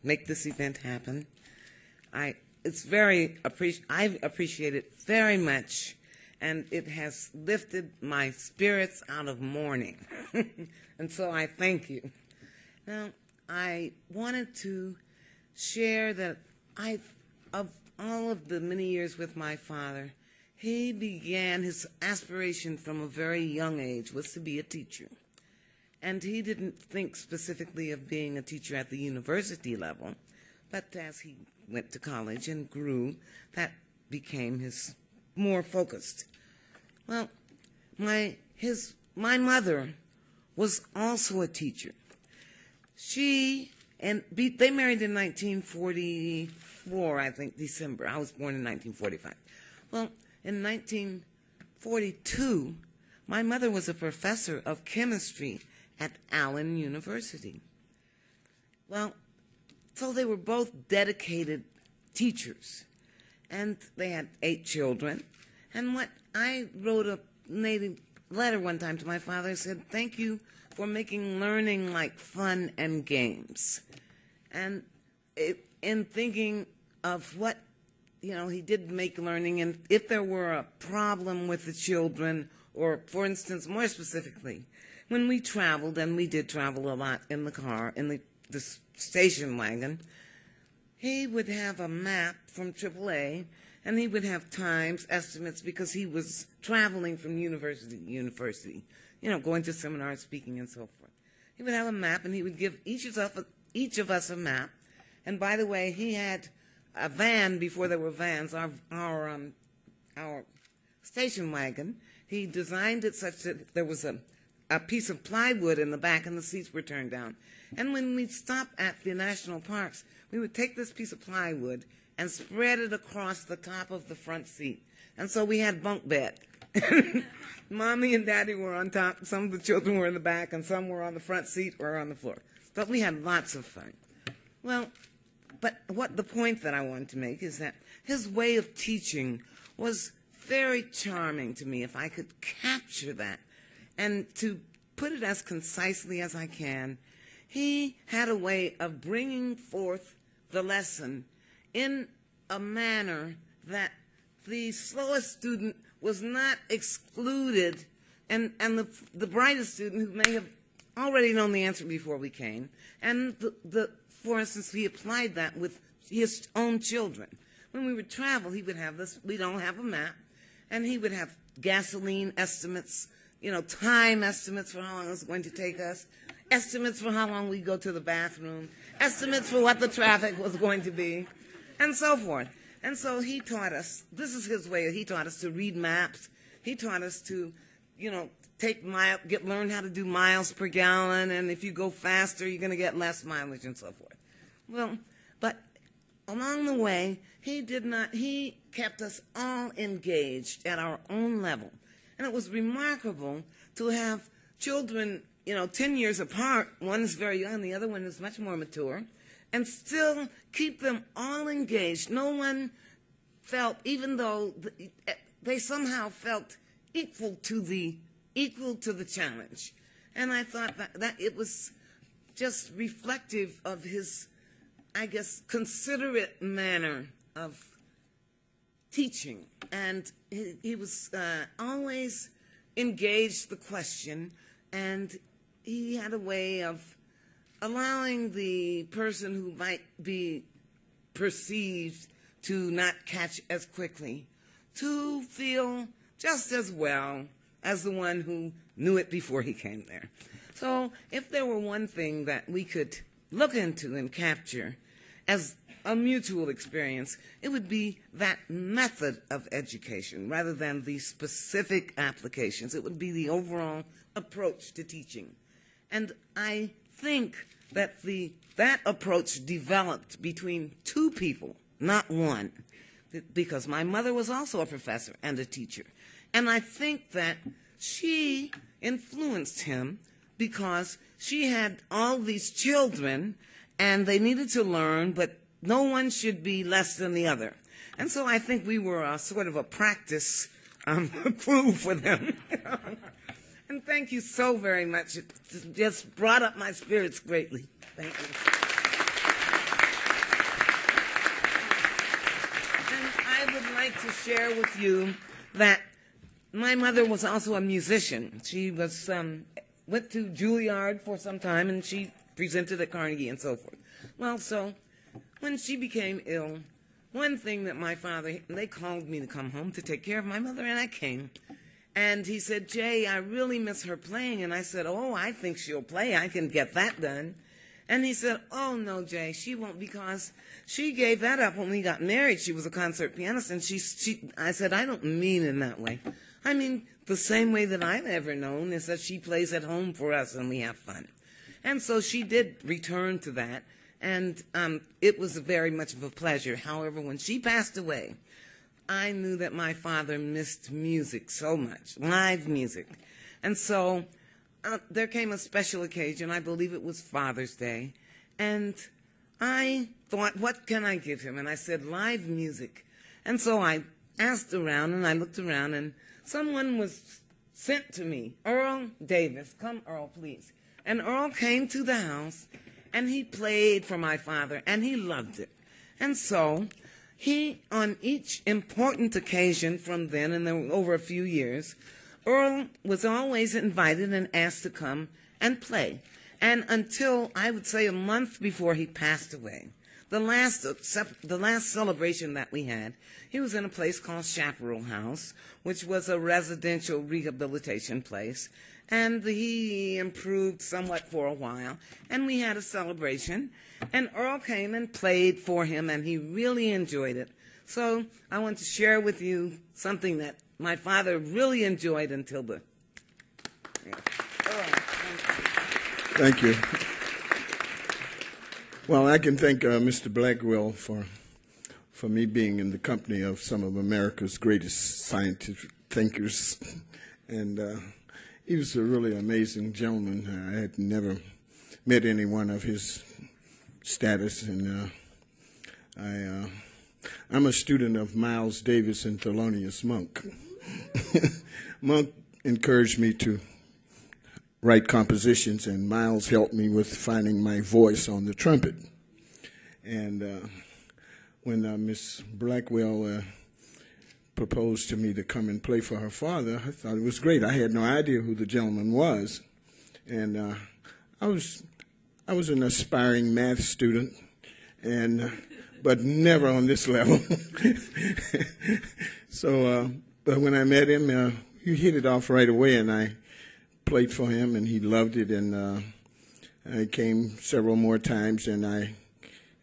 S9: make this event happen. I appreciate it very much, and it has lifted my spirits out of mourning. And so I thank you. Now, I wanted to share that of all of the many years with my father, he began, his aspiration from a very young age was to be a teacher. And he didn't think specifically of being a teacher at the university level, but as he went to college and grew, that became his more focused. Well, my mother was also a teacher. They married in 1944, I think, December. I was born in 1945. Well, in 1942, my mother was a professor of chemistry at Allen University. Well, so they were both dedicated teachers, and they had 8 children. And I wrote a letter one time to my father and said, "Thank you for making learning like fun and games." And in thinking of what, he did make learning, and if there were a problem with the children, or for instance, more specifically, when we traveled, and we did travel a lot in the car, in the station wagon, he would have a map from AAA, and he would have times, estimates, because he was traveling from university to university, going to seminars, speaking, and so forth. He would have a map, and he would give each of us a map. And by the way, he had a van before there were vans, our station wagon. He designed it such that there was a piece of plywood in the back and the seats were turned down. And when we'd stop at the national parks, we would take this piece of plywood and spread it across the top of the front seat. And so we had bunk bed. Mommy and Daddy were on top, some of the children were in the back, and some were on the front seat or on the floor. But we had lots of fun. Well, but the point that I wanted to make is that his way of teaching was very charming to me, if I could capture that. And to put it as concisely as I can, he had a way of bringing forth the lesson in a manner that the slowest student was not excluded, and the brightest student who may have already known the answer before we came. And for instance, he applied that with his own children. When we would travel, he would have this, we don't have a map, and he would have gasoline estimates, time estimates for how long it was going to take us, estimates for how long we'd go to the bathroom, estimates for what the traffic was going to be, and so forth. And so he taught us, this is his way, he taught us to read maps. He taught us to, learn how to do miles per gallon, and if you go faster, you're going to get less mileage and so forth. Well, but along the way, he kept us all engaged at our own level. And it was remarkable to have children, 10 years apart, one is very young, the other one is much more mature, and still keep them all engaged. No one felt, even though they somehow felt equal to the challenge. And I thought that it was just reflective of his, I guess, considerate manner of teaching. And he was always engaged the question, and he had a way of allowing the person who might be perceived to not catch as quickly to feel just as well as the one who knew it before he came there. So if there were one thing that we could look into and capture as a mutual experience, it would be that method of education rather than the specific applications. It would be the overall approach to teaching. And I think that that approach developed between two people, not one, because my mother was also a professor and a teacher. And I think that she influenced him because she had all these children and they needed to learn, but no one should be less than the other. And so I think we were sort of a practice crew for them. And thank you so very much. It just brought up my spirits greatly. Thank you. And I would like to share with you that my mother was also a musician. She was went to Juilliard for some time, and she presented at Carnegie and so forth. Well, so when she became ill, one thing that my father, they called me to come home to take care of my mother, and I came. And he said, Jay, I really miss her playing. And I said, oh, I think she'll play. I can get that done. And he said, oh, no, Jay, she won't, because she gave that up when we got married. She was a concert pianist. And I said, I don't mean in that way. I mean, the same way that I've ever known is that she plays at home for us and we have fun. And so she did return to that. And it was very much of a pleasure. However, when she passed away, I knew that my father missed music so much, live music. And so there came a special occasion, I believe it was Father's Day, and I thought, what can I give him? And I said, live music. And so I asked around, and I looked around, and someone was sent to me, Earl Davis. Come, Earl, please. And Earl came to the house, and he played for my father, and he loved it. And so he, on each important occasion from then, and then over a few years, Earl was always invited and asked to come and play. And until, I would say, a month before he passed away, the last celebration that we had, he was in a place called Chaparral House, which was a residential rehabilitation place. And he improved somewhat for a while. And we had a celebration. And Earl came and played for him, and he really enjoyed it. So I want to share with you something that my father really enjoyed until the... Yeah. Earl,
S10: thank you. Well, I can thank Mr. Blackwell for me being in the company of some of America's greatest scientific thinkers. And he was a really amazing gentleman. I had never met anyone of his status, and I'm a student of Miles Davis and Thelonious Monk. Monk encouraged me to write compositions, and Miles helped me with finding my voice on the trumpet. And when Miss Blackwell proposed to me to come and play for her father, I thought it was great. I had no idea who the gentleman was, and I was an aspiring math student, but never on this level. So, but when I met him, he hit it off right away, and I played for him, and he loved it. And I came several more times, and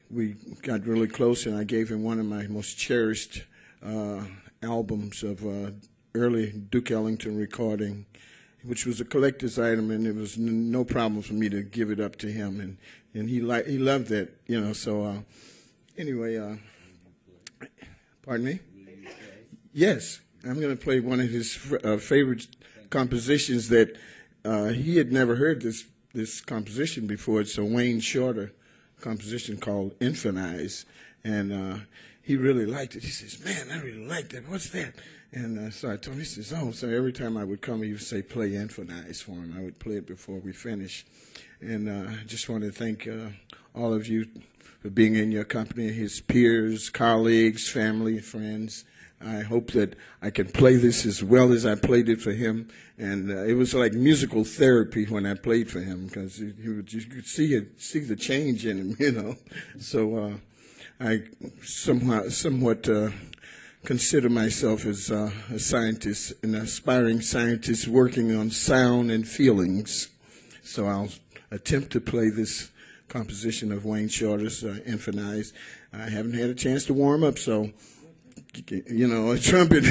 S10: we got really close, and I gave him one of my most cherished albums of early Duke Ellington recording, which was a collector's item, and it was no problem for me to give it up to him, and he loved that, you know. So anyway, pardon me? Yes, I'm going to play one of his favorite compositions that he had never heard this composition before. It's a Wayne Shorter composition called Infinize, and he really liked it. He says, "Man, I really like that. What's that?" And so I told him. He says, "Oh." So every time I would come, he would say, "Play Infinize" for him. I would play it before we finish. And I just want to thank all of you for being in your company, his peers, colleagues, family, friends. I hope that I can play this as well as I played it for him. And it was like musical therapy when I played for him, because you could see the change in him, you know. So I somewhat consider myself as a scientist, an aspiring scientist working on sound and feelings. So I'll attempt to play this composition of Wayne Shorter's Infinite. I haven't had a chance to warm up, so, you know, a trumpet.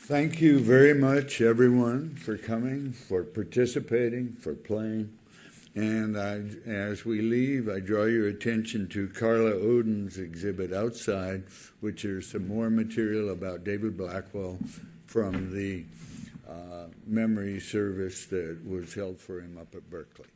S2: Thank you very much, everyone, for coming, for participating, for playing. And as we leave, I draw your attention to Carla Oden's exhibit outside, which is some more material about David Blackwell from the memory service that was held for him up at Berkeley.